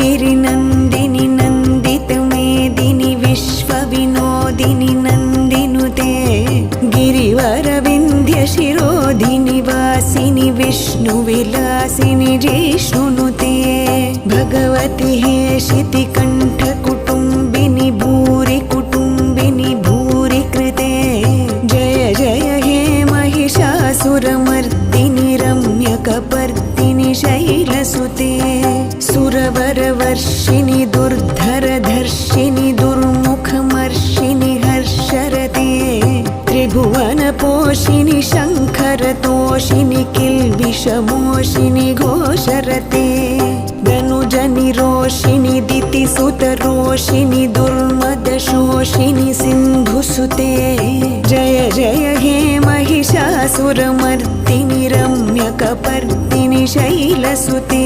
गिरिनन्दिनि नन्दितमेदिनि विश्वविनोदिनि नन्दिनुते गिरिवरविन्ध्यशिरोधिनि वासिनि विष्णुविलासिनि जिष्णुनुते भगवति हेशितिकण्ठकुटुम्बिनि भूरि कुटुम्बिनि भूरि कृते जय जय हे महिषासुरमर्दिनि रम्यकपर्दिनि शैलसुते सुरवरवर्षिणि दुर्धरधर्षिणि दुर्मुखमर्षिणि हर्षरते त्रिभुवनपोषिणि शङ्खरतोषिणि किल्बिषमोषिणि घोषरते धनुजनिरोषिणि दितिसुतरोषिणि दुर्मदशोषिणि सिन्धुसुते जय जय हे महिषासुरमर्दिनि रम्यकपर्दिनि शैलसुते